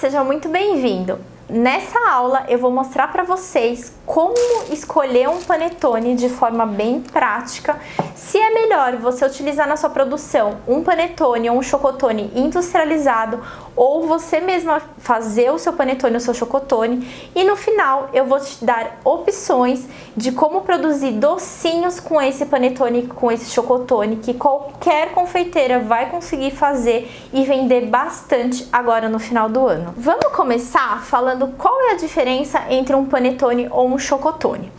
seja muito bem-vindo! Nessa aula eu vou mostrar para vocês como escolher um panetone de forma bem prática. Se é melhor você utilizar na sua produção um panetone ou um chocotone industrializado, ou você mesma fazer o seu panetone ou o seu chocotone. E no final eu vou te dar opções de como produzir docinhos com esse panetone, com esse chocotone, que qualquer confeiteira vai conseguir fazer e vender bastante agora no final do ano. Vamos começar falando qual é a diferença entre um panetone ou um chocotone.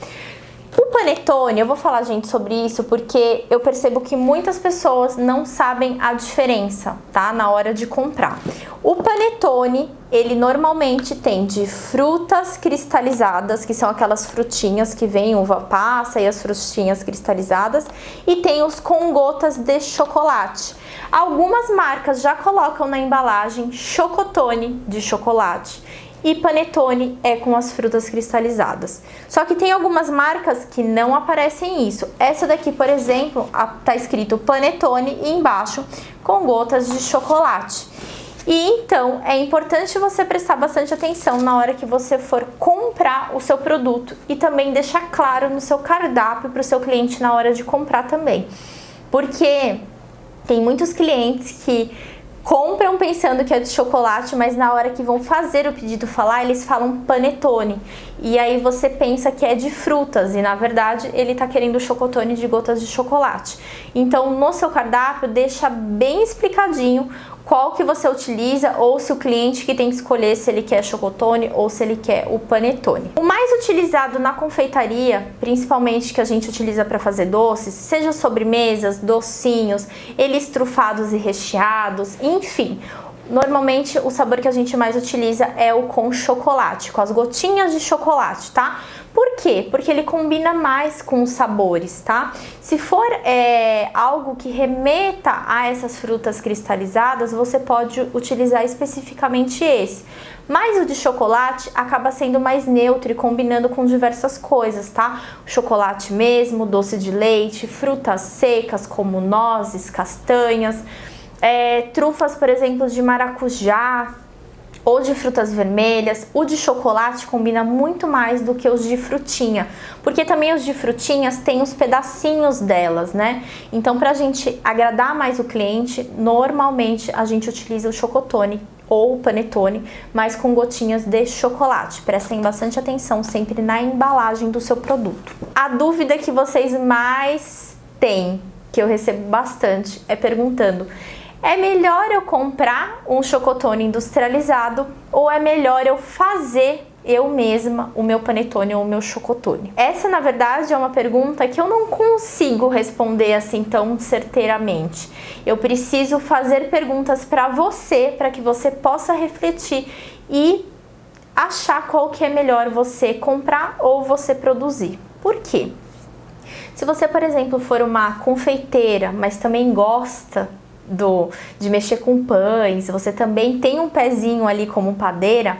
O panetone, eu vou falar, gente, sobre isso porque eu percebo que muitas pessoas não sabem a diferença, tá? Na hora de comprar. O panetone, ele normalmente tem de frutas cristalizadas, que são aquelas frutinhas que vem uva passa e as frutinhas cristalizadas, e tem os com gotas de chocolate. Algumas marcas já colocam na embalagem chocotone de chocolate. E panetone é com as frutas cristalizadas. Só que tem algumas marcas que não aparecem isso. Essa daqui, por exemplo, tá escrito panetone e embaixo com gotas de chocolate. E então é importante você prestar bastante atenção na hora que você for comprar o seu produto e também deixar claro no seu cardápio para o seu cliente na hora de comprar também. Porque tem muitos clientes que compram pensando que é de chocolate, mas na hora que vão fazer o pedido eles falam panetone. E aí você pensa que é de frutas e na verdade ele tá querendo chocotone de gotas de chocolate. Então no seu cardápio deixa bem explicadinho qual que você utiliza, ou se o cliente que tem que escolher se ele quer chocotone ou se ele quer o panetone. O mais utilizado na confeitaria, principalmente que a gente utiliza para fazer doces, seja sobremesas, docinhos, eles trufados e recheados, enfim. Normalmente o sabor que a gente mais utiliza é o com chocolate, com as gotinhas de chocolate, tá? Por quê? Porque ele combina mais com os sabores, tá? Se for algo que remeta a essas frutas cristalizadas, você pode utilizar especificamente esse. Mas o de chocolate acaba sendo mais neutro e combinando com diversas coisas, tá? Chocolate mesmo, doce de leite, frutas secas como nozes, castanhas, trufas, por exemplo, de maracujá, ou de frutas vermelhas. O de chocolate combina muito mais do que os de frutinha, porque também os de frutinhas têm os pedacinhos delas, né? Então, pra gente agradar mais o cliente, normalmente a gente utiliza o chocotone ou o panetone, mas com gotinhas de chocolate. Prestem bastante atenção sempre na embalagem do seu produto. A dúvida que vocês mais têm, que eu recebo bastante, é perguntando: é melhor eu comprar um chocotone industrializado ou é melhor eu fazer eu mesma o meu panetone ou o meu chocotone? Essa, na verdade, é uma pergunta que eu não consigo responder assim tão certeiramente. Eu preciso fazer perguntas para que você possa refletir e achar qual que é melhor você comprar ou você produzir. Por quê? Se você, por exemplo, for uma confeiteira, mas também gosta de mexer com pães, você também tem um pezinho ali como padeira,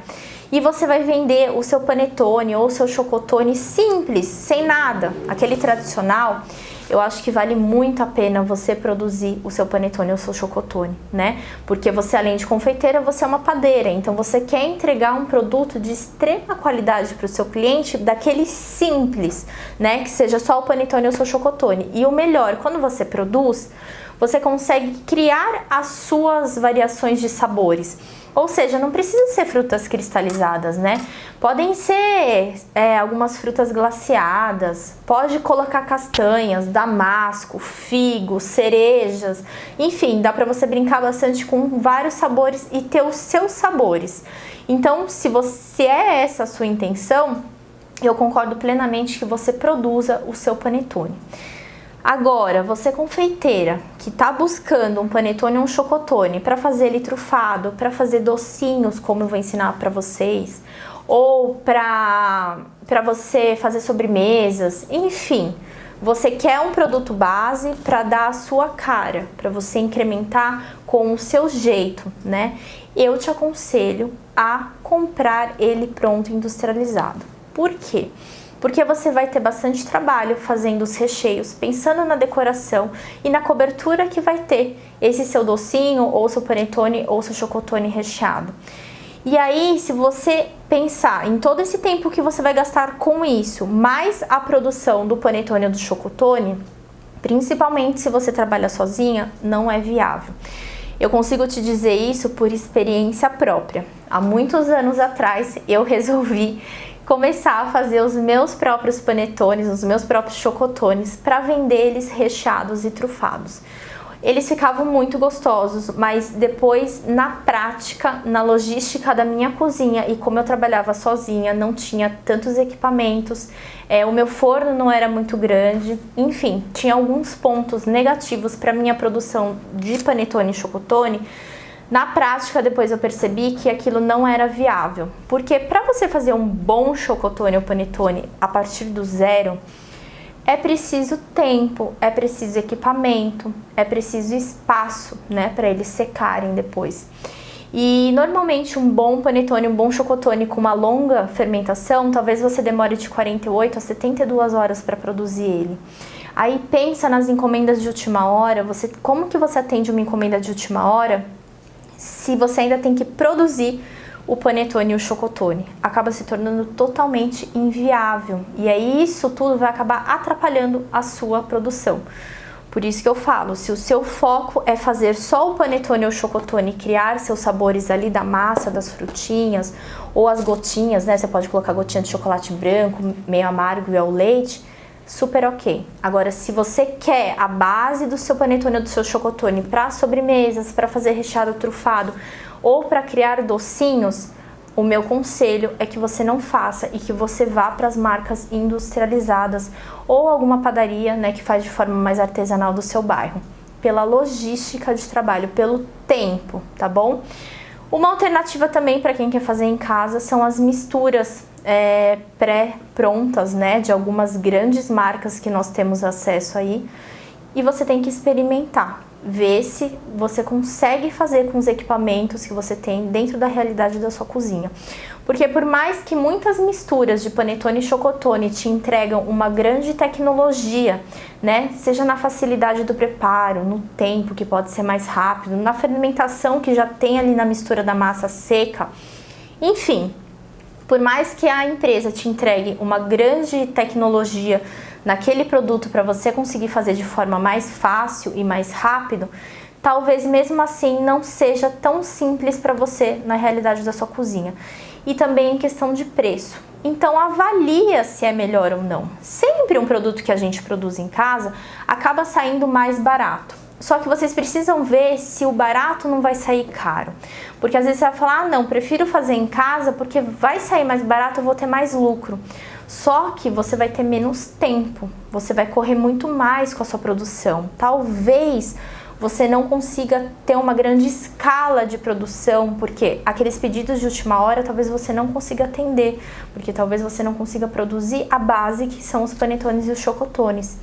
e você vai vender o seu panetone ou o seu chocotone simples, sem nada, aquele tradicional, eu acho que vale muito a pena você produzir o seu panetone ou o seu chocotone, né? Porque você, além de confeiteira, você é uma padeira, então você quer entregar um produto de extrema qualidade para o seu cliente, daquele simples, né? Que seja só o panetone ou o seu chocotone. E o melhor, quando você produz, você consegue criar as suas variações de sabores. Ou seja, não precisa ser frutas cristalizadas, né? Podem ser algumas frutas glaciadas, pode colocar castanhas, damasco, figo, cerejas, enfim, dá para você brincar bastante com vários sabores e ter os seus sabores. Então, se é essa a sua intenção, eu concordo plenamente que você produza o seu panetone. Agora, você confeiteira que está buscando um panetone ou um chocotone para fazer ele trufado, para fazer docinhos, como eu vou ensinar para vocês, ou para você fazer sobremesas, enfim, você quer um produto base para dar a sua cara, para você incrementar com o seu jeito, né? Eu te aconselho a comprar ele pronto, industrializado. Por quê? Porque você vai ter bastante trabalho fazendo os recheios, pensando na decoração e na cobertura que vai ter esse seu docinho, ou seu panetone, ou seu chocotone recheado. E aí, se você pensar em todo esse tempo que você vai gastar com isso, mais a produção do panetone ou do chocotone, principalmente se você trabalha sozinha, não é viável. Eu consigo te dizer isso por experiência própria. Há muitos anos atrás, eu resolvi começar a fazer os meus próprios panetones, os meus próprios chocotones, para vender eles recheados e trufados. Eles ficavam muito gostosos, mas depois, na prática, na logística da minha cozinha, e como eu trabalhava sozinha, não tinha tantos equipamentos, o meu forno não era muito grande, enfim, tinha alguns pontos negativos para minha produção de panetone e chocotone. Na prática, depois eu percebi que aquilo não era viável, porque para você fazer um bom chocotone ou panetone a partir do zero, é preciso tempo, é preciso equipamento, é preciso espaço, né, para eles secarem depois. E normalmente um bom panetone, um bom chocotone com uma longa fermentação, talvez você demore de 48 a 72 horas para produzir ele. Aí pensa nas encomendas de última hora, como que você atende uma encomenda de última hora se você ainda tem que produzir o panetone e o chocotone? Acaba se tornando totalmente inviável, e aí isso tudo vai acabar atrapalhando a sua produção. Por isso que eu falo, se o seu foco é fazer só o panetone ou o chocotone, criar seus sabores ali da massa, das frutinhas, ou as gotinhas, né? Você pode colocar gotinha de chocolate branco, meio amargo e ao leite, super ok. Agora, se você quer a base do seu panetone ou do seu chocotone para sobremesas, para fazer recheado trufado, ou para criar docinhos, o meu conselho é que você não faça e que você vá para as marcas industrializadas ou alguma padaria, né, que faz de forma mais artesanal do seu bairro, pela logística de trabalho, pelo tempo, tá bom? Uma alternativa também para quem quer fazer em casa são as misturas pré-prontas, né, de algumas grandes marcas que nós temos acesso aí, e você tem que experimentar. Ver se você consegue fazer com os equipamentos que você tem dentro da realidade da sua cozinha. Porque por mais que muitas misturas de panetone e chocotone te entregam uma grande tecnologia, né? Seja na facilidade do preparo, no tempo que pode ser mais rápido, na fermentação que já tem ali na mistura da massa seca, enfim, por mais que a empresa te entregue uma grande tecnologia naquele produto para você conseguir fazer de forma mais fácil e mais rápido, talvez mesmo assim não seja tão simples para você na realidade da sua cozinha. E também em questão de preço. Então avalia se é melhor ou não. Sempre um produto que a gente produz em casa acaba saindo mais barato. Só que vocês precisam ver se o barato não vai sair caro. Porque às vezes você vai falar, ah não, prefiro fazer em casa porque vai sair mais barato, eu vou ter mais lucro. Só que você vai ter menos tempo, você vai correr muito mais com a sua produção. Talvez você não consiga ter uma grande escala de produção, porque aqueles pedidos de última hora talvez você não consiga atender, porque talvez você não consiga produzir a base que são os panetones e os chocotones.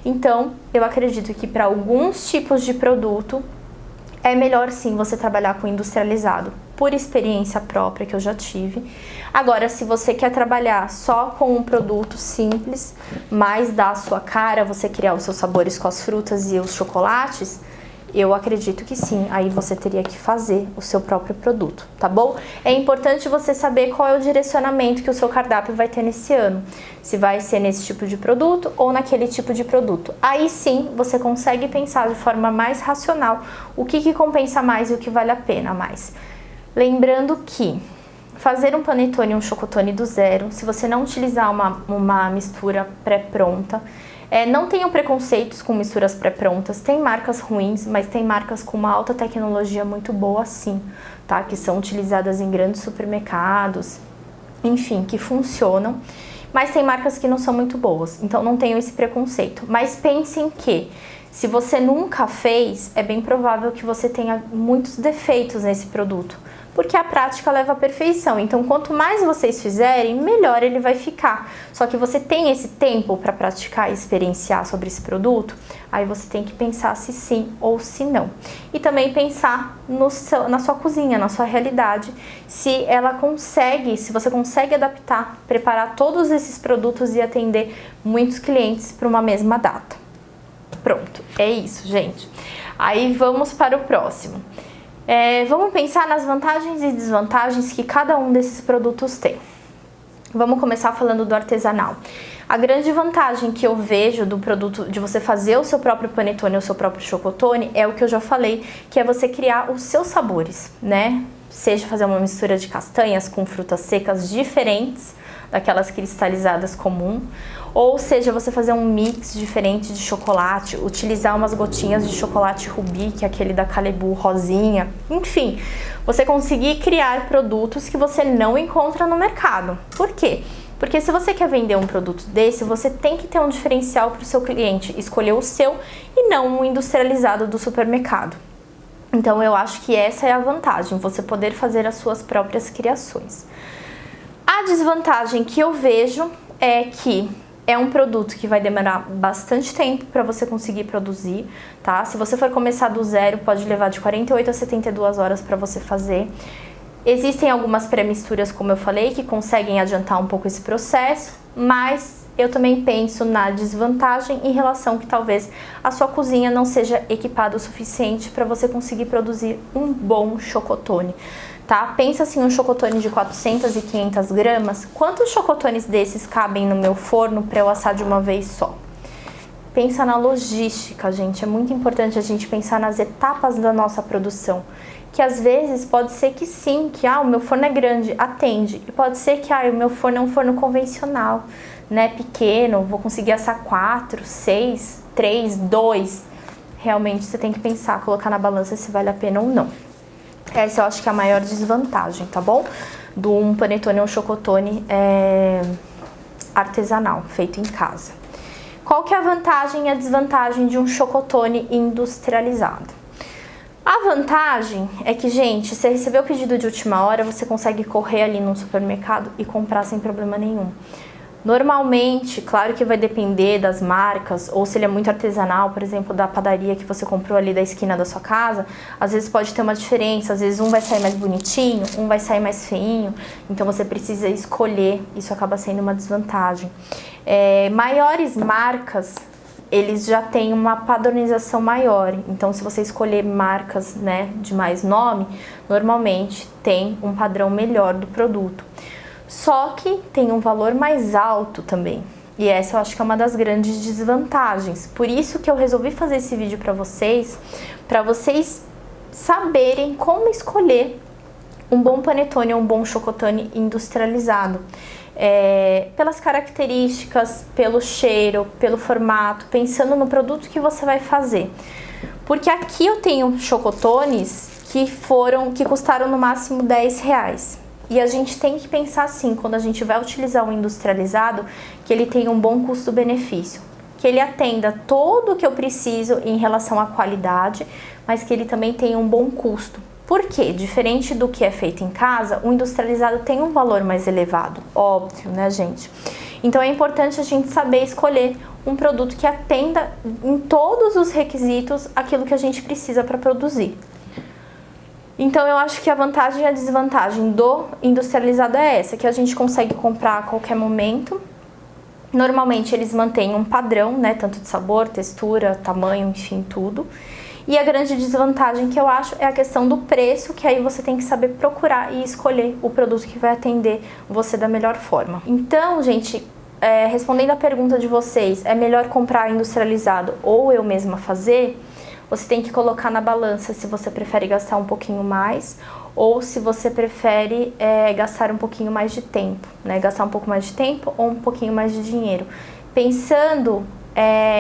Então, eu acredito que para alguns tipos de produto é melhor sim você trabalhar com industrializado, por experiência própria que eu já tive. Agora, se você quer trabalhar só com um produto simples, mais dar a sua cara, você criar os seus sabores com as frutas e os chocolates, eu acredito que sim, aí você teria que fazer o seu próprio produto, tá bom? É importante você saber qual é o direcionamento que o seu cardápio vai ter nesse ano. Se vai ser nesse tipo de produto ou naquele tipo de produto. Aí sim, você consegue pensar de forma mais racional o que compensa mais e o que vale a pena mais. Lembrando que fazer um panetone e um chocotone do zero, se você não utilizar uma mistura pré-pronta, não tenham preconceitos com misturas pré-prontas, tem marcas ruins, mas tem marcas com uma alta tecnologia muito boa sim, tá? Que são utilizadas em grandes supermercados, enfim, que funcionam, mas tem marcas que não são muito boas, então não tenham esse preconceito. Mas pensem que, se você nunca fez, é bem provável que você tenha muitos defeitos nesse produto, porque a prática leva à perfeição. Então, quanto mais vocês fizerem, melhor ele vai ficar. Só que você tem esse tempo para praticar e experienciar sobre esse produto, aí você tem que pensar se sim ou se não. E também pensar na sua cozinha, na sua realidade, se você consegue adaptar, preparar todos esses produtos e atender muitos clientes para uma mesma data. Pronto, é isso, gente. Aí vamos para o próximo. Vamos pensar nas vantagens e desvantagens que cada um desses produtos tem. Vamos começar falando do artesanal. A grande vantagem que eu vejo do produto, de você fazer o seu próprio panetone ou o seu próprio chocotone, é o que eu já falei, que é você criar os seus sabores, né? Seja fazer uma mistura de castanhas com frutas secas diferentes daquelas cristalizadas comum, ou seja, você fazer um mix diferente de chocolate, utilizar umas gotinhas de chocolate rubi, que é aquele da Callebaut rosinha, enfim, você conseguir criar produtos que você não encontra no mercado. Por quê? Porque se você quer vender um produto desse, você tem que ter um diferencial para o seu cliente escolher o seu e não um industrializado do supermercado. Então eu acho que essa é a vantagem, você poder fazer as suas próprias criações. A desvantagem que eu vejo é que é um produto que vai demorar bastante tempo para você conseguir produzir, tá? Se você for começar do zero, pode levar de 48 a 72 horas para você fazer. Existem algumas pré-misturas, como eu falei, que conseguem adiantar um pouco esse processo, mas eu também penso na desvantagem em relação que talvez a sua cozinha não seja equipada o suficiente para você conseguir produzir um bom chocotone. Tá? Pensa assim, um chocotone de 400 e 500 gramas, quantos chocotones desses cabem no meu forno para eu assar de uma vez só? Pensa na logística, gente, é muito importante a gente pensar nas etapas da nossa produção, que às vezes pode ser que sim, que o meu forno é grande, atende, e pode ser que o meu forno é um forno convencional, né, pequeno, vou conseguir assar 4, 6, 3, 2, realmente você tem que pensar, colocar na balança se vale a pena ou não. Essa eu acho que é a maior desvantagem, tá bom? Do um panetone ou um chocotone artesanal, feito em casa. Qual que é a vantagem e a desvantagem de um chocotone industrializado? A vantagem é que, gente, você recebeu o pedido de última hora, você consegue correr ali no supermercado e comprar sem problema nenhum. Normalmente, claro que vai depender das marcas, ou se ele é muito artesanal, por exemplo, da padaria que você comprou ali da esquina da sua casa, às vezes pode ter uma diferença, às vezes um vai sair mais bonitinho, um vai sair mais feinho, então você precisa escolher, isso acaba sendo uma desvantagem. Maiores marcas, eles já têm uma padronização maior, então se você escolher marcas, né, de mais nome, normalmente tem um padrão melhor do produto. Só que tem um valor mais alto também. E essa eu acho que é uma das grandes desvantagens. Por isso que eu resolvi fazer esse vídeo para vocês saberem como escolher um bom panetone ou um bom chocotone industrializado. Pelas características, pelo cheiro, pelo formato, pensando no produto que você vai fazer. Porque aqui eu tenho chocotones que custaram no máximo R$10. E a gente tem que pensar assim, quando a gente vai utilizar um industrializado, que ele tenha um bom custo-benefício. Que ele atenda tudo o que eu preciso em relação à qualidade, mas que ele também tenha um bom custo. Por quê? Diferente do que é feito em casa, o industrializado tem um valor mais elevado, óbvio, né, gente? Então é importante a gente saber escolher um produto que atenda em todos os requisitos aquilo que a gente precisa para produzir. Então eu acho que a vantagem e a desvantagem do industrializado é essa, que a gente consegue comprar a qualquer momento. Normalmente eles mantêm um padrão, né, tanto de sabor, textura, tamanho, enfim, tudo. E a grande desvantagem que eu acho é a questão do preço, que aí você tem que saber procurar e escolher o produto que vai atender você da melhor forma. Então, gente, respondendo a pergunta de vocês, é melhor comprar industrializado ou eu mesma fazer? Você tem que colocar na balança se você prefere gastar um pouquinho mais ou se você prefere gastar um pouquinho mais de tempo, né? Gastar um pouco mais de tempo ou um pouquinho mais de dinheiro. Pensando,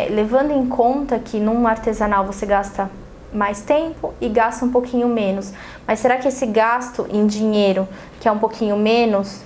levando em conta que num artesanal você gasta mais tempo e gasta um pouquinho menos. Mas será que esse gasto em dinheiro, que é um pouquinho menos,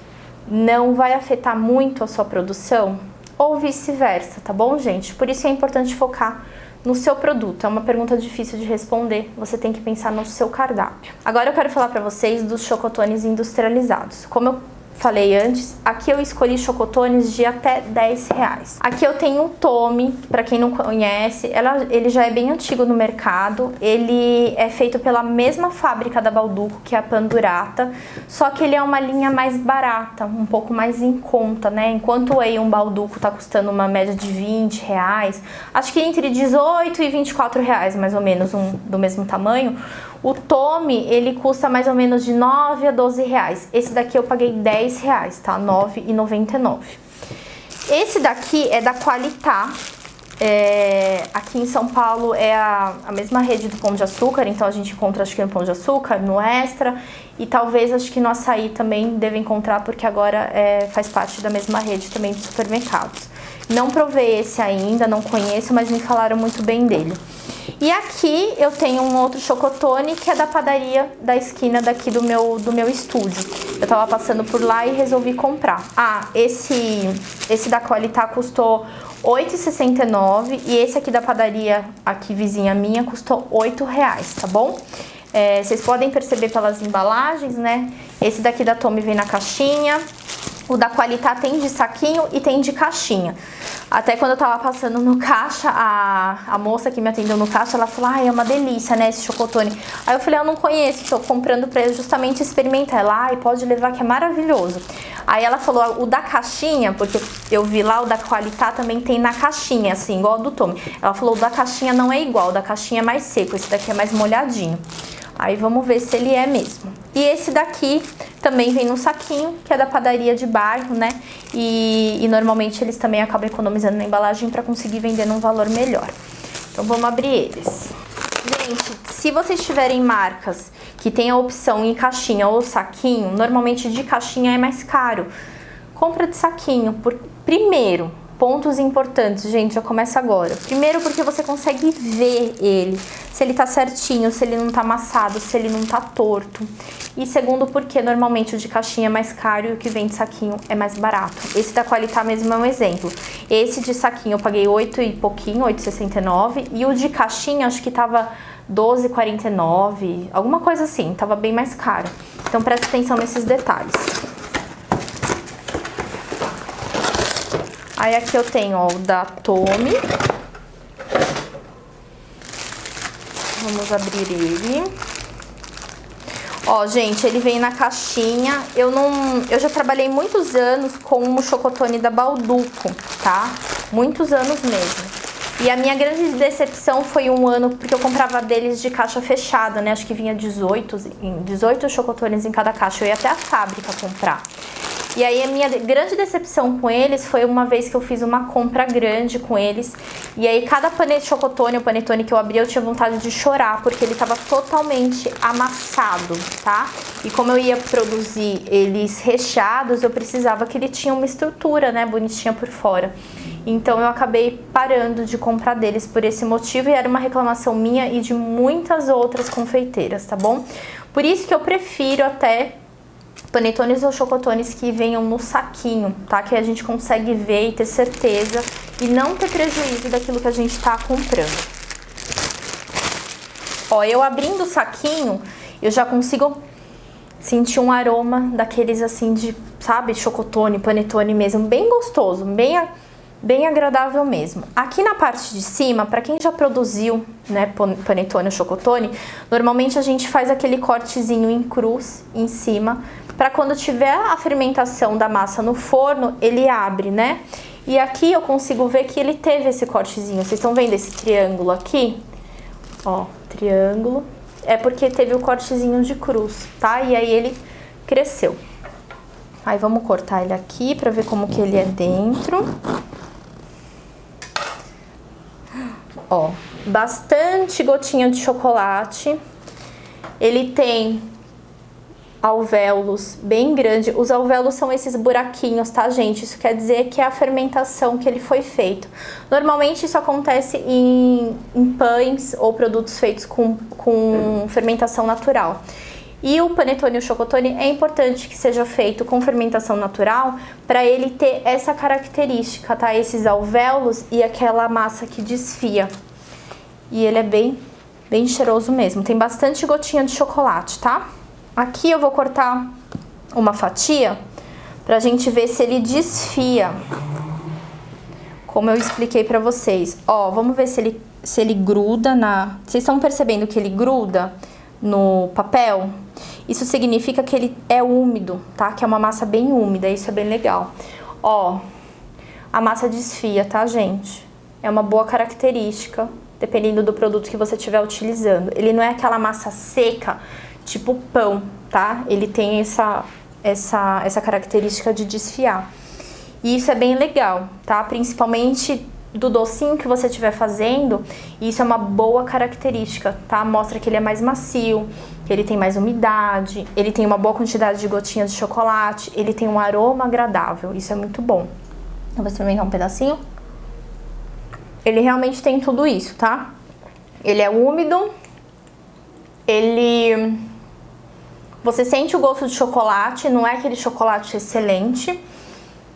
não vai afetar muito a sua produção? Ou vice-versa, tá bom, gente? Por isso é importante focar no seu produto. É uma pergunta difícil de responder, você tem que pensar no seu cardápio. Agora eu quero falar para vocês dos chocotones industrializados. Como eu falei antes, aqui eu escolhi chocotones de até R$10. Aqui eu tenho o Tommy, para quem não conhece, ele já é bem antigo no mercado, ele é feito pela mesma fábrica da Bauducco, que é a Pandurata, só que ele é uma linha mais barata, um pouco mais em conta, né? Enquanto aí um Bauducco tá custando uma média de R$20, acho que entre R$18 e R$24 mais ou menos, do mesmo tamanho, O Tommy, ele custa mais ou menos de 9 a 12 reais. Esse daqui eu paguei 10 reais, tá? R$ 9,99. Esse daqui é da Qualitá. Aqui em São Paulo é a mesma rede do Pão de Açúcar, então a gente encontra acho que no Pão de Açúcar, no Extra, e talvez acho que no Açaí também deve encontrar, porque agora faz parte da mesma rede também de supermercados. Não provei esse ainda, não conheço, mas me falaram muito bem dele. E aqui eu tenho um outro chocotone que é da padaria da esquina daqui do meu estúdio. Eu tava passando por lá e resolvi comprar. Esse da Qualitá custou R$ 8,69 e esse aqui da padaria, aqui vizinha minha, custou R$ 8,00, tá bom? Vocês podem perceber pelas embalagens, né? Esse daqui da Tommy vem na caixinha. O da Qualitá tem de saquinho e tem de caixinha. Até quando eu tava passando no caixa, a moça que me atendeu no caixa, ela falou, é uma delícia, né, esse chocotone. Aí eu falei, eu não conheço, tô comprando pra justamente experimentar. Ela, pode levar que é maravilhoso. Aí ela falou, o da caixinha, porque eu vi lá, o da Qualitá também tem na caixinha, assim, igual o do Tommy. Ela falou, o da caixinha não é igual, o da caixinha é mais seco, esse daqui é mais molhadinho. Aí vamos ver se ele é mesmo. E esse daqui também vem no saquinho, que é da padaria de bairro, né? E normalmente eles também acabam economizando na embalagem para conseguir vender num valor melhor. Então vamos abrir eles. Gente, se vocês tiverem marcas que tem a opção em caixinha ou saquinho, normalmente de caixinha é mais caro. Compra de saquinho. Primeiro, pontos importantes, gente, já começa agora. Primeiro porque você consegue ver ele, se ele tá certinho, se ele não tá amassado, se ele não tá torto. E segundo porque normalmente o de caixinha é mais caro e o que vem de saquinho é mais barato. Esse da Qualitá mesmo é um exemplo. Esse de saquinho eu paguei 8 e pouquinho, 8,69, e o de caixinha acho que tava 12,49, alguma coisa assim, tava bem mais caro. Então presta atenção nesses detalhes. Aí aqui eu tenho, ó, o da Tommy. Vamos abrir ele. Ó, gente, ele vem na caixinha. Eu já trabalhei muitos anos com o chocotone da Balduco, tá? Muitos anos mesmo. E a minha grande decepção foi um ano, porque eu comprava deles de caixa fechada, né? Acho que vinha 18 chocotones em cada caixa. Eu ia até a fábrica comprar. E aí a minha grande decepção com eles foi uma vez que eu fiz uma compra grande com eles. E aí cada chocotone, o panetone que eu abri, eu tinha vontade de chorar, porque ele tava totalmente amassado, tá? E como eu ia produzir eles recheados, eu precisava que ele tinha uma estrutura, né, bonitinha por fora. Então eu acabei parando de comprar deles por esse motivo, e era uma reclamação minha e de muitas outras confeiteiras, tá bom? Por isso que eu prefiro até panetones ou chocotones que venham no saquinho, tá? Que a gente consegue ver e ter certeza e não ter prejuízo daquilo que a gente tá comprando. Ó, eu abrindo o saquinho, eu já consigo sentir um aroma daqueles assim de, sabe, chocotone, panetone mesmo, bem gostoso, bem agradável mesmo. Aqui na parte de cima, para quem já produziu, né, panetone ou chocotone, normalmente a gente faz aquele cortezinho em cruz em cima, para quando tiver a fermentação da massa no forno, ele abre, né? E aqui eu consigo ver que ele teve esse cortezinho. Vocês estão vendo esse triângulo aqui? Ó, triângulo. É porque teve o cortezinho de cruz, tá? E aí ele cresceu. Aí vamos cortar ele aqui para ver como que ele é dentro. Ó, bastante gotinha de chocolate. Ele tem alvéolos bem grande. Os alvéolos são esses buraquinhos, tá, gente? Isso quer dizer que é a fermentação que ele foi feito. Normalmente isso acontece em pães ou produtos feitos com fermentação natural. E o panetone e o chocotone é importante que seja feito com fermentação natural para ele ter essa característica, tá? Esses alvéolos e aquela massa que desfia. E ele é bem cheiroso mesmo. Tem bastante gotinha de chocolate, tá? Aqui eu vou cortar uma fatia pra gente ver se ele desfia, como eu expliquei pra vocês. Ó, vamos ver se ele gruda na... Vocês estão percebendo que ele gruda no papel? Isso significa que ele é úmido, tá? Que é uma massa bem úmida, isso é bem legal. Ó, a massa desfia, tá, gente? É uma boa característica dependendo do produto que você estiver utilizando. Ele não é aquela massa seca, tipo pão, tá? Ele tem essa característica de desfiar. E isso é bem legal, tá? Principalmente do docinho que você estiver fazendo, isso é uma boa característica, tá? Mostra que ele é mais macio, que ele tem mais umidade, ele tem uma boa quantidade de gotinhas de chocolate, ele tem um aroma agradável, isso é muito bom. Eu vou experimentar um pedacinho. Ele realmente tem tudo isso, tá? Ele é úmido, você sente o gosto de chocolate, não é aquele chocolate excelente,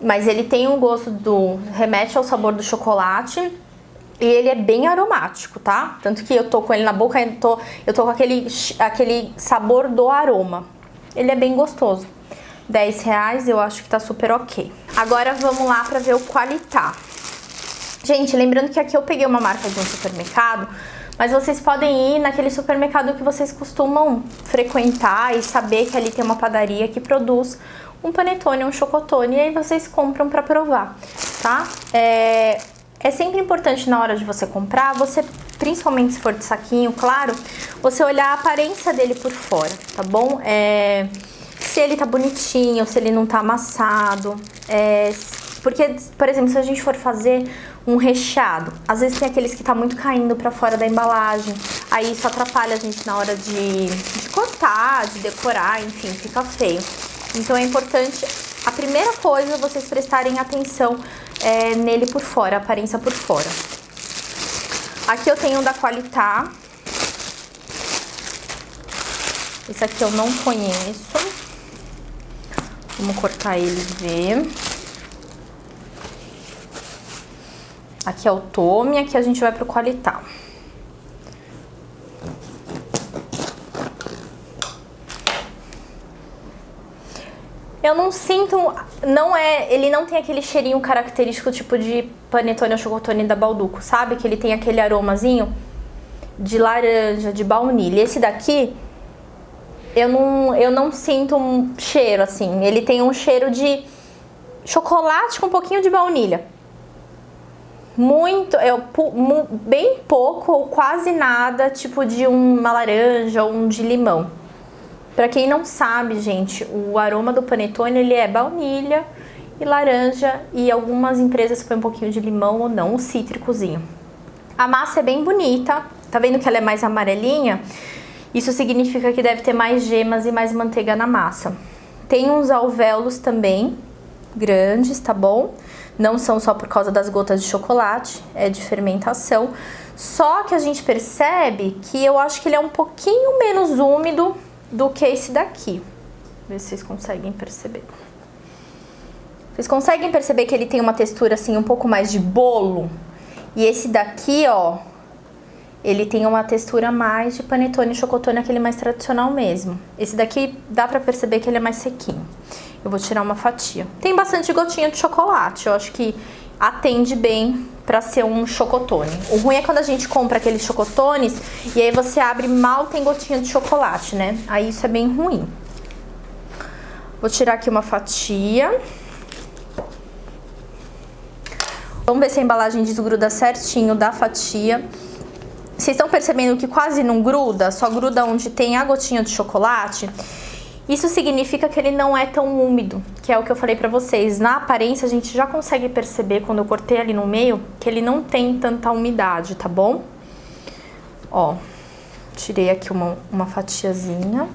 mas ele tem um gosto remete ao sabor do chocolate e ele é bem aromático, tá? Tanto que eu tô com ele na boca, eu tô com aquele sabor do aroma. Ele é bem gostoso. R$10 eu acho que tá super ok. Agora vamos lá pra ver o Qualitá. Gente, lembrando que aqui eu peguei uma marca de um supermercado, mas vocês podem ir naquele supermercado que vocês costumam frequentar e saber que ali tem uma padaria que produz um panetone, um chocotone, e aí vocês compram pra provar, tá? É sempre importante na hora de você comprar, principalmente se for de saquinho, claro, você olhar a aparência dele por fora, tá bom? Se ele tá bonitinho, se ele não tá amassado, porque, por exemplo, se a gente for fazer um recheado, às vezes tem aqueles que tá muito caindo pra fora da embalagem, aí isso atrapalha a gente na hora de cortar, de decorar, enfim, fica feio. Então é importante, a primeira coisa, vocês prestarem atenção nele por fora, a aparência por fora. Aqui eu tenho da Qualitá. Esse aqui eu não conheço. Vamos cortar ele e ver. Aqui é o Tome, aqui a gente vai pro Qualitá. Eu não sinto, ele não tem aquele cheirinho característico tipo de panetone ou chocotone da Bauducco, sabe? Que ele tem aquele aromazinho de laranja, de baunilha. Esse daqui, eu não sinto um cheiro assim, ele tem um cheiro de chocolate com um pouquinho de baunilha. Bem pouco ou quase nada, tipo de uma laranja ou um de limão. Pra quem não sabe, gente, o aroma do panetone, ele é baunilha e laranja, e algumas empresas põem um pouquinho de limão ou não, um cítricozinho. A massa é bem bonita, tá vendo que ela é mais amarelinha? Isso significa que deve ter mais gemas e mais manteiga na massa. Tem uns alvéolos também, grandes, tá bom? Não são só por causa das gotas de chocolate, é de fermentação. Só que a gente percebe que eu acho que ele é um pouquinho menos úmido do que esse daqui. Vê se vocês conseguem perceber. Vocês conseguem perceber que ele tem uma textura assim um pouco mais de bolo? E esse daqui, ó, ele tem uma textura mais de panetone, chocotone, aquele mais tradicional mesmo. Esse daqui dá pra perceber que ele é mais sequinho. Eu vou tirar uma fatia. Tem bastante gotinha de chocolate, eu acho que atende bem pra ser um chocotone. O ruim é quando a gente compra aqueles chocotones e aí você abre e mal tem gotinha de chocolate, né? Aí isso é bem ruim. Vou tirar aqui uma fatia. Vamos ver se a embalagem desgruda certinho da fatia. Vocês estão percebendo que quase não gruda? Só gruda onde tem a gotinha de chocolate? Isso significa que ele não é tão úmido, que é o que eu falei pra vocês. Na aparência, a gente já consegue perceber, quando eu cortei ali no meio, que ele não tem tanta umidade, tá bom? Ó, tirei aqui uma fatiazinha.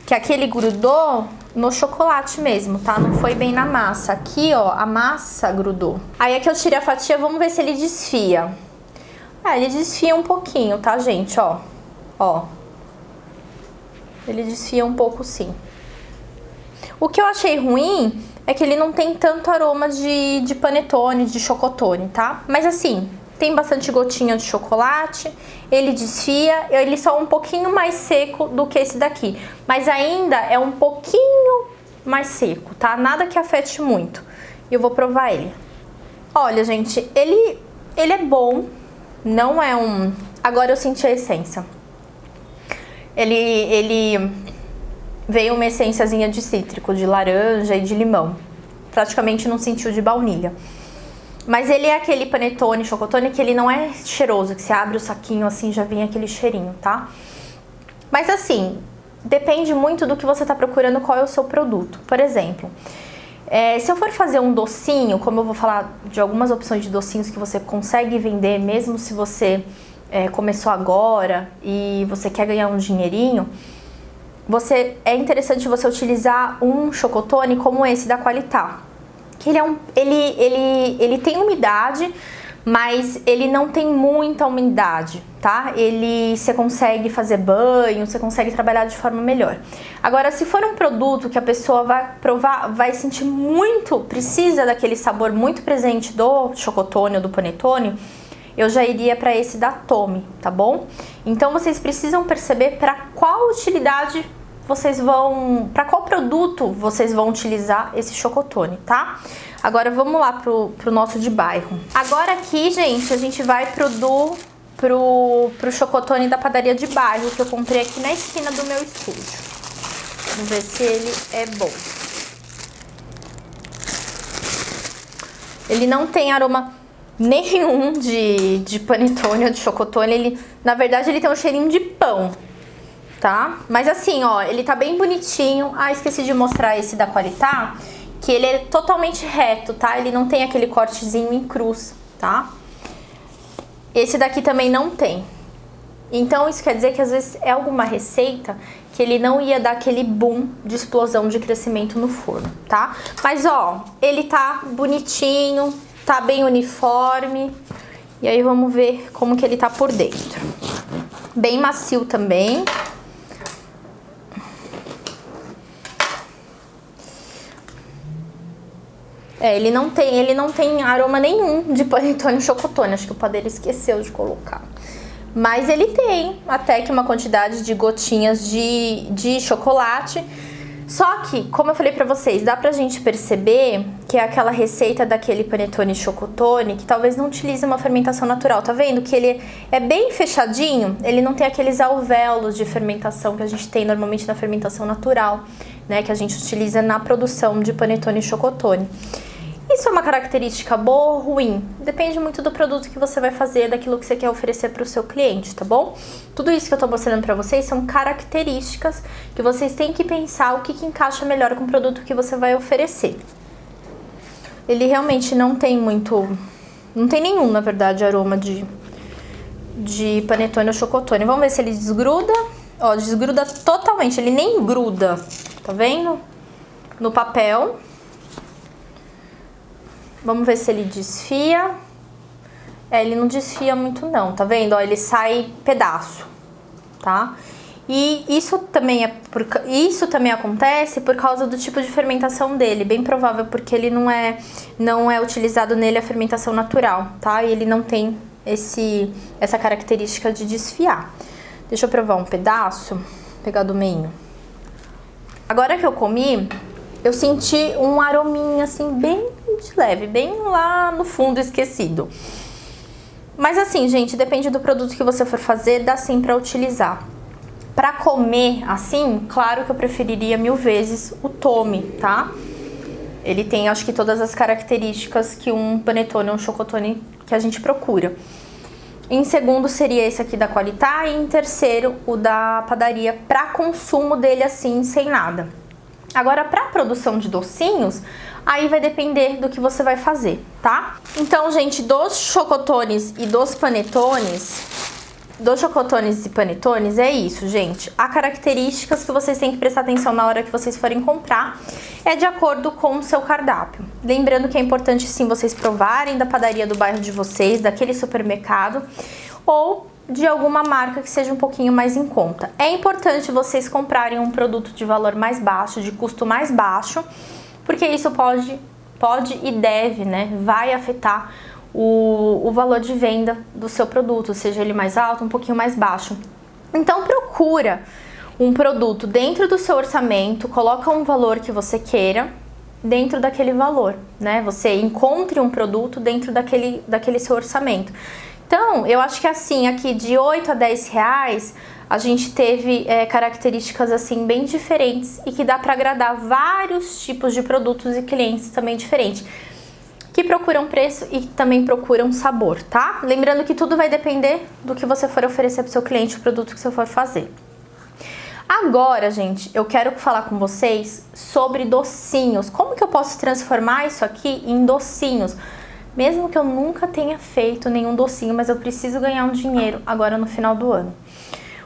Que aqui ele grudou no chocolate mesmo, tá? Não foi bem na massa. Aqui, ó, a massa grudou. Aí aqui eu tirei a fatia, vamos ver se ele desfia. Ele desfia um pouquinho, tá, gente? Ó, ó. Ele desfia um pouco, sim. O que eu achei ruim é que ele não tem tanto aroma de panetone, de chocotone, tá? Mas assim, tem bastante gotinha de chocolate, ele desfia, ele só é um pouquinho mais seco do que esse daqui. Mas ainda é um pouquinho mais seco, tá? Nada que afete muito. E eu vou provar ele. Olha, gente, ele é bom, não é um... Agora eu senti a essência. Ele veio uma essênciazinha de cítrico, de laranja e de limão. Praticamente não sentiu de baunilha. Mas ele é aquele panetone, chocotone, que ele não é cheiroso, que você abre o saquinho assim, já vem aquele cheirinho, tá? Mas assim, depende muito do que você tá procurando, qual é o seu produto. Por exemplo, se eu for fazer um docinho, como eu vou falar de algumas opções de docinhos que você consegue vender, mesmo se você começou agora e você quer ganhar um dinheirinho, é interessante você utilizar um chocotone como esse da Qualitá. Que ele tem umidade, mas ele não tem muita umidade, tá? Você consegue fazer banho, você consegue trabalhar de forma melhor. Agora, se for um produto que a pessoa vai provar, vai sentir muito, precisa daquele sabor muito presente do chocotone ou do panetone, eu já iria para esse da Tommy, tá bom? Então, vocês precisam perceber para qual utilidade para qual produto vocês vão utilizar esse chocotone, tá? Agora vamos lá pro nosso de bairro. Agora aqui, gente, a gente vai pro chocotone da padaria de bairro, que eu comprei aqui na esquina do meu estúdio. Vamos ver se ele é bom. Ele não tem aroma nenhum de panetone ou de chocotone. Na verdade, ele tem um cheirinho de pão. Tá? Mas assim, ó, ele tá bem bonitinho. Ah, esqueci de mostrar esse da Qualitá, que ele é totalmente reto, tá? Ele não tem aquele cortezinho em cruz, tá? Esse daqui também não tem. Então isso quer dizer que às vezes é alguma receita que ele não ia dar aquele boom de explosão de crescimento no forno, tá? Mas ó, ele tá bonitinho, tá bem uniforme. E aí vamos ver como que ele tá por dentro. Bem macio também. Ele não tem aroma nenhum de panetone e chocotone. Acho que o padeiro esqueceu de colocar. Mas ele tem até que uma quantidade de gotinhas de chocolate. Só que, como eu falei pra vocês, dá pra gente perceber que é aquela receita daquele panetone e chocotone que talvez não utilize uma fermentação natural. Tá vendo que ele é bem fechadinho? Ele não tem aqueles alvéolos de fermentação que a gente tem normalmente na fermentação natural, né? Que a gente utiliza na produção de panetone e chocotone. Isso é uma característica boa ou ruim? Depende muito do produto que você vai fazer, daquilo que você quer oferecer para o seu cliente, tá bom? Tudo isso que eu tô mostrando para vocês são características que vocês têm que pensar o que encaixa melhor com o produto que você vai oferecer. Ele realmente não tem nenhum, na verdade, aroma de panetone ou chocotone. Vamos ver se ele desgruda. Ó, desgruda totalmente, ele nem gruda, tá vendo? No papel. Vamos ver se ele desfia. Ele não desfia muito não, tá vendo? Ó, ele sai pedaço, tá? E isso também acontece por causa do tipo de fermentação dele. Bem provável, porque ele não é utilizado nele a fermentação natural, tá? E ele não tem essa característica de desfiar. Deixa eu provar um pedaço, pegar do meio. Agora que eu comi, eu senti um arominha assim bem de leve, bem lá no fundo esquecido. Mas assim, gente, depende do produto que você for fazer, dá sim pra utilizar. Pra comer assim, claro que eu preferiria 1000 vezes o Tommy, tá? Ele tem, acho que, todas as características que um panetone ou um chocotone que a gente procura. Em segundo seria esse aqui da Qualitá e em terceiro o da padaria, pra consumo dele assim, sem nada. Agora, para produção de docinhos, aí vai depender do que você vai fazer, tá? Então, gente, dos chocotones e dos panetones, é isso, gente. Há características que vocês têm que prestar atenção na hora que vocês forem comprar, é de acordo com o seu cardápio. Lembrando que é importante, sim, vocês provarem da padaria do bairro de vocês, daquele supermercado, ou de alguma marca que seja um pouquinho mais em conta. É importante vocês comprarem um produto de valor mais baixo, de custo mais baixo, porque isso pode e deve, né, vai afetar o valor de venda do seu produto, seja ele mais alto, um pouquinho mais baixo. Então procura um produto dentro do seu orçamento, coloca um valor que você queira dentro daquele valor, né? Você encontre um produto dentro daquele seu orçamento. Então, eu acho que assim, aqui de 8 a 10 reais, a gente teve características assim bem diferentes e que dá para agradar vários tipos de produtos e clientes também diferentes. que procuram preço e também procuram sabor, tá? Lembrando que tudo vai depender do que você for oferecer pro seu cliente, o produto que você for fazer. Agora, gente, eu quero falar com vocês sobre docinhos. Como que eu posso transformar isso aqui em docinhos? Mesmo que eu nunca tenha feito nenhum docinho, mas eu preciso ganhar um dinheiro agora no final do ano.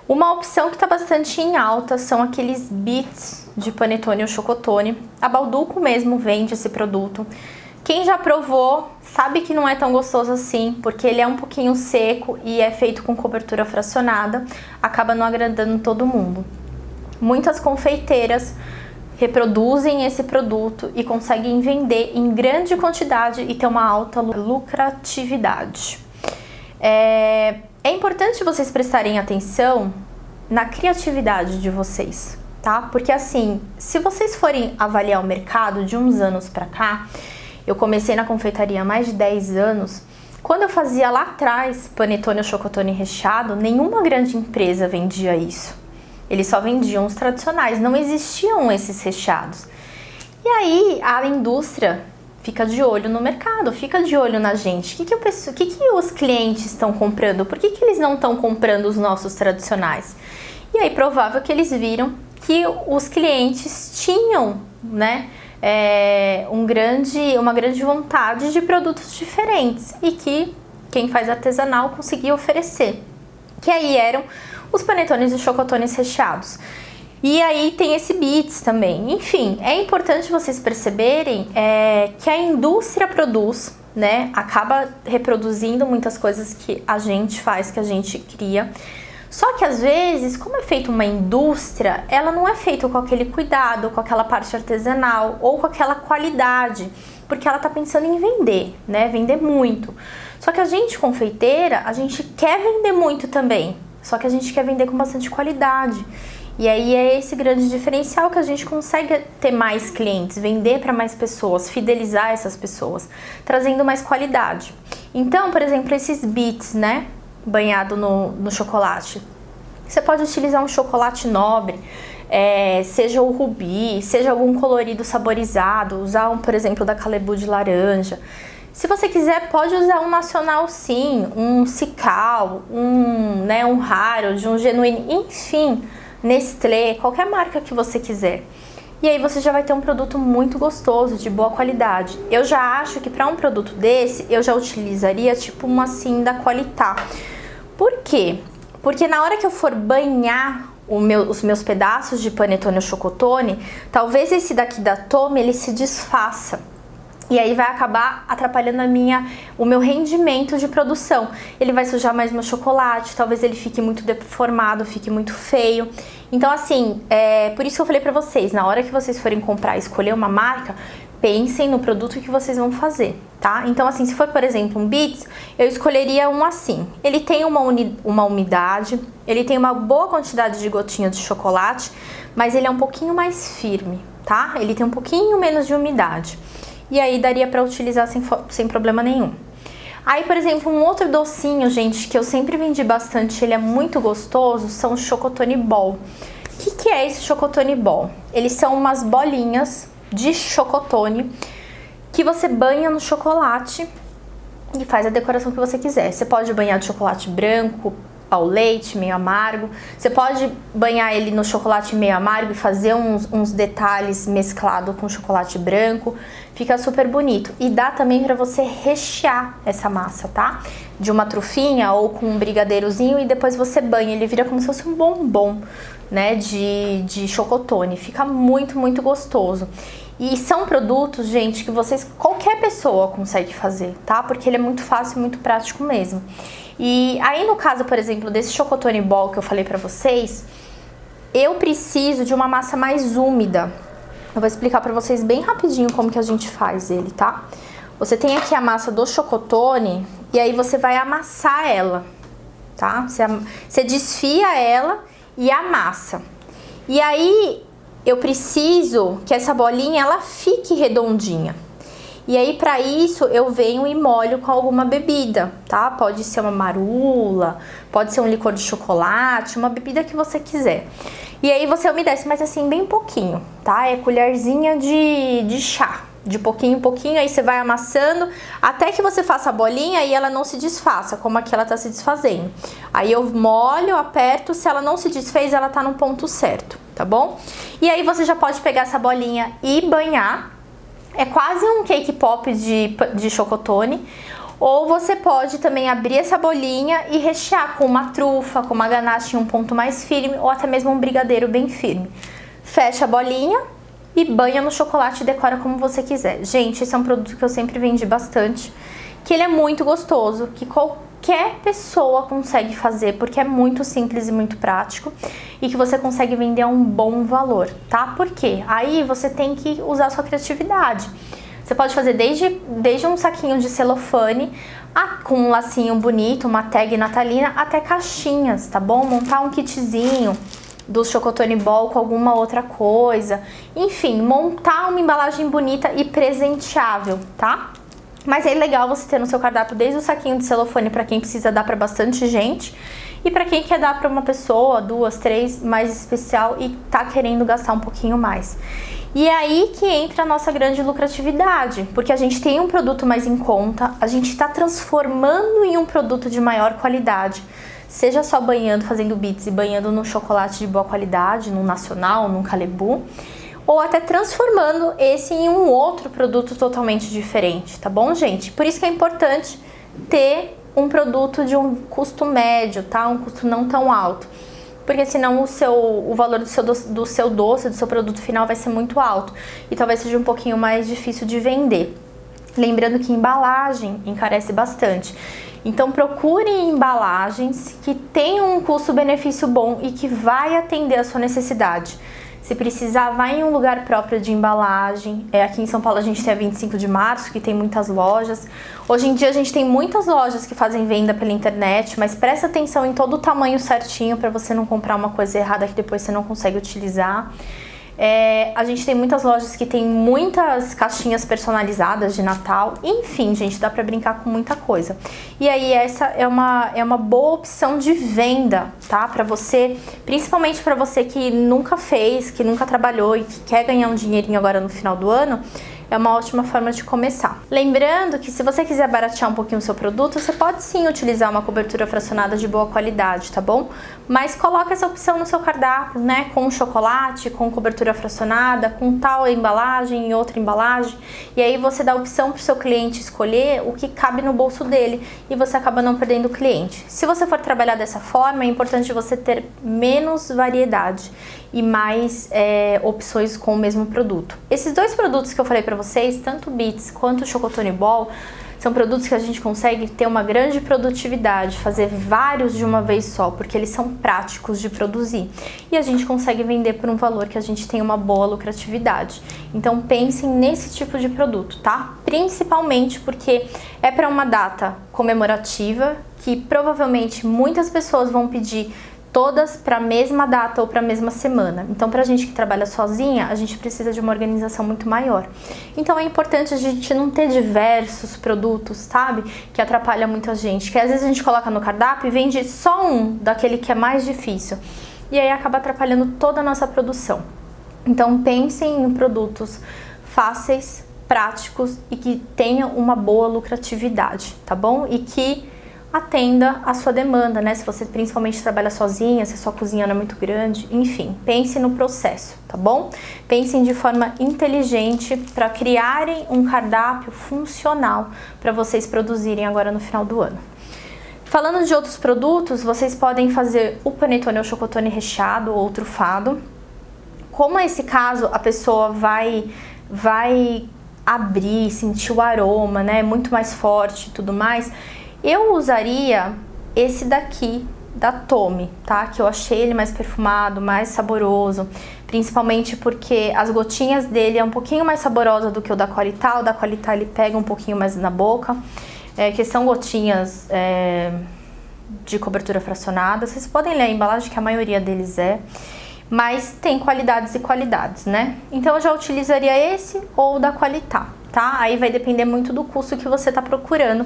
Uma opção que está bastante em alta são aqueles bits de panetone ou chocotone. A Bauducco mesmo vende esse produto. Quem já provou sabe que não é tão gostoso assim, porque ele é um pouquinho seco e é feito com cobertura fracionada, acaba não agradando todo mundo. Muitas confeiteiras reproduzem esse produto e conseguem vender em grande quantidade e ter uma alta lucratividade. É importante vocês prestarem atenção na criatividade de vocês, tá? Porque assim, se vocês forem avaliar o mercado de uns anos pra cá, eu comecei na confeitaria há mais de 10 anos, quando eu fazia lá atrás panetone ou chocotone recheado, nenhuma grande empresa vendia isso. Eles só vendiam os tradicionais, não existiam esses recheados. E aí a indústria fica de olho no mercado, fica de olho na gente. O que os clientes estão comprando? Por que eles não estão comprando os nossos tradicionais? E aí provável que eles viram que os clientes tinham, né, uma grande vontade de produtos diferentes e que quem faz artesanal conseguia oferecer. Que aí eram os panetones e chocotones recheados. E aí tem esse bits também. Enfim, é importante vocês perceberem que a indústria produz, né? Acaba reproduzindo muitas coisas que a gente faz, que a gente cria. Só que às vezes, como é feita uma indústria, ela não é feita com aquele cuidado, com aquela parte artesanal ou com aquela qualidade, porque ela tá pensando em vender, né? Vender muito. Só que a gente, confeiteira, a gente quer vender muito também. Só que a gente quer vender com bastante qualidade. E aí é esse grande diferencial que a gente consegue ter mais clientes, vender para mais pessoas, fidelizar essas pessoas, trazendo mais qualidade. Então, por exemplo, esses bits, né, banhado no chocolate. Você pode utilizar um chocolate nobre, seja o rubi, seja algum colorido saborizado, usar por exemplo, da Calebu de laranja. Se você quiser, pode usar um nacional sim, um Cical, um Harold, um Genuine, enfim, Nestlé, qualquer marca que você quiser. E aí você já vai ter um produto muito gostoso, de boa qualidade. Eu já acho que para um produto desse, eu já utilizaria tipo um assim da Qualitá. Por quê? Porque na hora que eu for banhar os meus pedaços de panetone ou chocotone, talvez esse daqui da Tome, ele se desfaça. E aí vai acabar atrapalhando o meu rendimento de produção. Ele vai sujar mais meu chocolate, talvez ele fique muito deformado, fique muito feio. Então assim, por isso que eu falei pra vocês, na hora que vocês forem comprar e escolher uma marca, pensem no produto que vocês vão fazer, tá? Então assim, se for por exemplo um Bits, eu escolheria um assim. Ele tem uma umidade, ele tem uma boa quantidade de gotinha de chocolate, mas ele é um pouquinho mais firme, tá? Ele tem um pouquinho menos de umidade. E aí daria pra utilizar sem problema nenhum. Aí, por exemplo, um outro docinho, gente, que eu sempre vendi bastante, ele é muito gostoso, são os Chocotone Ball. O que é esse Chocotone Ball? Eles são umas bolinhas de chocotone que você banha no chocolate e faz a decoração que você quiser. Você pode banhar de chocolate branco, ao leite, meio amargo. Você pode banhar ele no chocolate meio amargo e fazer uns detalhes mesclado com chocolate branco. Fica super bonito. E dá também pra você rechear essa massa, tá? De uma trufinha ou com um brigadeirozinho e depois você banha. Ele vira como se fosse um bombom, né? De chocotone. Fica muito, muito gostoso. E são produtos, gente, que qualquer pessoa consegue fazer, tá? Porque ele é muito fácil e muito prático mesmo. E aí no caso, por exemplo, desse Chocotone Ball que eu falei pra vocês, eu preciso de uma massa mais úmida. Eu vou explicar pra vocês bem rapidinho como que a gente faz ele, tá? Você tem aqui a massa do chocotone e aí você vai amassar ela, tá? Você desfia ela e amassa. E aí eu preciso que essa bolinha ela fique redondinha. E aí, pra isso, eu venho e molho com alguma bebida, tá? Pode ser uma marula, pode ser um licor de chocolate, uma bebida que você quiser. E aí você umedece, mas assim, bem pouquinho, tá? É colherzinha de chá, de pouquinho em pouquinho, aí você vai amassando até que você faça a bolinha e ela não se desfaça, como aqui ela tá se desfazendo. Aí eu molho, aperto, se ela não se desfez, ela tá no ponto certo, tá bom? E aí você já pode pegar essa bolinha e banhar. É quase um cake pop de chocotone. Ou você pode também abrir essa bolinha e rechear com uma trufa, com uma ganache em um ponto mais firme, ou até mesmo um brigadeiro bem firme. Fecha a bolinha e banha no chocolate e decora como você quiser. Gente, esse é um produto que eu sempre vendi bastante, que ele é muito gostoso, que qualquer pessoa consegue fazer, porque é muito simples e muito prático, e que você consegue vender a um bom valor, tá? Por quê? Aí você tem que usar a sua criatividade. Você pode fazer desde um saquinho de celofane, com um lacinho bonito, uma tag natalina, até caixinhas, tá bom? Montar um kitzinho do Chocotone Ball com alguma outra coisa. Enfim, montar uma embalagem bonita e presenteável, tá? Mas é legal você ter no seu cardápio desde o saquinho de celofane para quem precisa dar para bastante gente, e para quem quer dar para uma pessoa, 2, 3, mais especial e tá querendo gastar um pouquinho mais. E é aí que entra a nossa grande lucratividade, porque a gente tem um produto mais em conta, a gente está transformando em um produto de maior qualidade, seja só banhando, fazendo bits e banhando num chocolate de boa qualidade, num nacional, num Calebu, ou até transformando esse em um outro produto totalmente diferente, tá bom, gente? Por isso que é importante ter um produto de um custo médio, tá? Um custo não tão alto. Porque senão o valor do seu doce, do seu produto final vai ser muito alto. E talvez seja um pouquinho mais difícil de vender. Lembrando que embalagem encarece bastante. Então procure embalagens que tenham um custo-benefício bom e que vai atender a sua necessidade. Se precisar, vai em um lugar próprio de embalagem. Aqui em São Paulo a gente tem a 25 de março, que tem muitas lojas. Hoje em dia a gente tem muitas lojas que fazem venda pela internet, mas presta atenção em todo o tamanho certinho para você não comprar uma coisa errada que depois você não consegue utilizar. A gente tem muitas lojas que tem muitas caixinhas personalizadas de Natal. Enfim, gente, dá pra brincar com muita coisa. E aí essa é uma boa opção de venda, tá? Pra você, principalmente pra você que nunca fez, que nunca trabalhou e que quer ganhar um dinheirinho agora no final do ano. É uma ótima forma de começar. Lembrando que se você quiser baratear um pouquinho o seu produto, você pode sim utilizar uma cobertura fracionada de boa qualidade, tá bom? Mas coloca essa opção no seu cardápio, né? Com chocolate, com cobertura fracionada, com tal embalagem e outra embalagem. E aí você dá a opção para o seu cliente escolher o que cabe no bolso dele e você acaba não perdendo o cliente. Se você for trabalhar dessa forma, é importante você ter menos variedade e mais opções com o mesmo produto. Esses dois produtos que eu falei para vocês, tanto o Bits quanto o Chocotone Ball, são produtos que a gente consegue ter uma grande produtividade, fazer vários de uma vez só, porque eles são práticos de produzir. E a gente consegue vender por um valor que a gente tem uma boa lucratividade. Então pensem nesse tipo de produto, tá? Principalmente porque é para uma data comemorativa, que provavelmente muitas pessoas vão pedir todas para a mesma data ou para a mesma semana. Então, para a gente que trabalha sozinha, a gente precisa de uma organização muito maior. Então, é importante a gente não ter diversos produtos, sabe? Que atrapalha muito a gente. Que às vezes a gente coloca no cardápio e vende só um daquele que é mais difícil. E aí acaba atrapalhando toda a nossa produção. Então, pensem em produtos fáceis, práticos e que tenham uma boa lucratividade, tá bom? E que atenda a sua demanda, né? Se você principalmente trabalha sozinha, se a sua cozinha não é muito grande, enfim, pense no processo, tá bom? Pensem de forma inteligente para criarem um cardápio funcional para vocês produzirem agora no final do ano. Falando de outros produtos, vocês podem fazer o panetone ou chocotone recheado ou trufado. Como é esse caso, a pessoa vai abrir, sentir o aroma, né? Muito mais forte e tudo mais. Eu usaria esse daqui da Tommy, tá? Que eu achei ele mais perfumado, mais saboroso, principalmente porque as gotinhas dele é um pouquinho mais saborosa do que o da Qualitá. O da Qualitá ele pega um pouquinho mais na boca, que são gotinhas de cobertura fracionada. Vocês podem ler a embalagem, que a maioria deles mas tem qualidades e qualidades, né? Então eu já utilizaria esse ou o da Qualitá, tá? Aí vai depender muito do custo que você tá procurando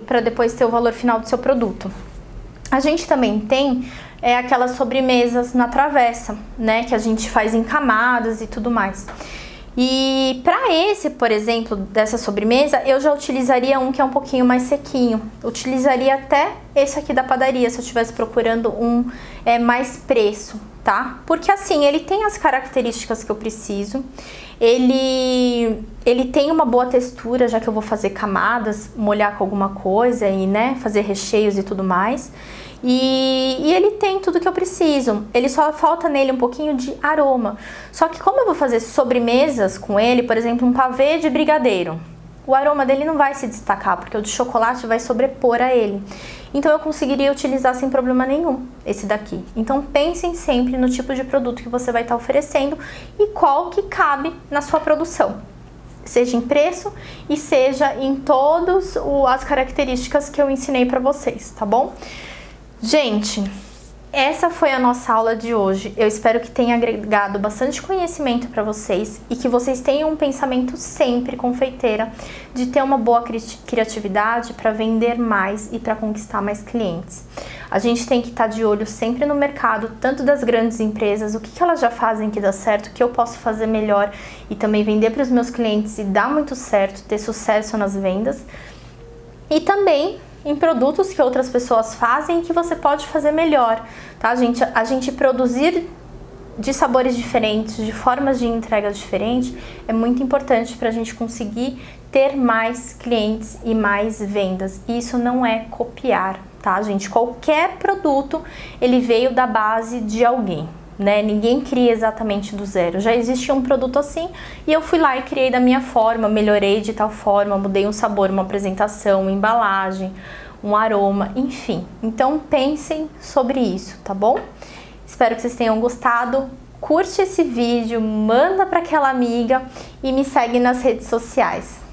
para depois ter o valor final do seu produto. A gente também tem aquelas sobremesas na travessa, né, que a gente faz em camadas e tudo mais. E para esse, por exemplo, dessa sobremesa, eu já utilizaria um que é um pouquinho mais sequinho. Utilizaria até esse aqui da padaria, se eu estivesse procurando um mais preço, tá? Porque assim, ele tem as características que eu preciso. Ele tem uma boa textura, já que eu vou fazer camadas, molhar com alguma coisa e, né, fazer recheios e tudo mais. E ele tem tudo que eu preciso. Ele só falta nele um pouquinho de aroma. Só que como eu vou fazer sobremesas com ele, por exemplo, um pavê de brigadeiro, o aroma dele não vai se destacar, porque o de chocolate vai sobrepor a ele. Então eu conseguiria utilizar sem problema nenhum esse daqui. Então pensem sempre no tipo de produto que você vai estar oferecendo e qual que cabe na sua produção. Seja em preço e seja em todas as características que eu ensinei para vocês, tá bom? Gente, essa foi a nossa aula de hoje. Eu espero que tenha agregado bastante conhecimento para vocês e que vocês tenham um pensamento sempre, confeiteira, de ter uma boa criatividade para vender mais e para conquistar mais clientes. A gente tem que estar de olho sempre no mercado, tanto das grandes empresas, o que elas já fazem que dá certo, o que eu posso fazer melhor e também vender para os meus clientes e dar muito certo, ter sucesso nas vendas. E também em produtos que outras pessoas fazem e que você pode fazer melhor, tá, gente? A gente produzir de sabores diferentes, de formas de entrega diferentes, é muito importante para a gente conseguir ter mais clientes e mais vendas. E isso não é copiar, tá, gente? Qualquer produto, ele veio da base de alguém, né? Ninguém cria exatamente do zero. Já existia um produto assim e eu fui lá e criei da minha forma, melhorei de tal forma, mudei um sabor, uma apresentação, uma embalagem, um aroma, enfim. Então pensem sobre isso, tá bom? Espero que vocês tenham gostado. Curte esse vídeo, manda para aquela amiga e me segue nas redes sociais.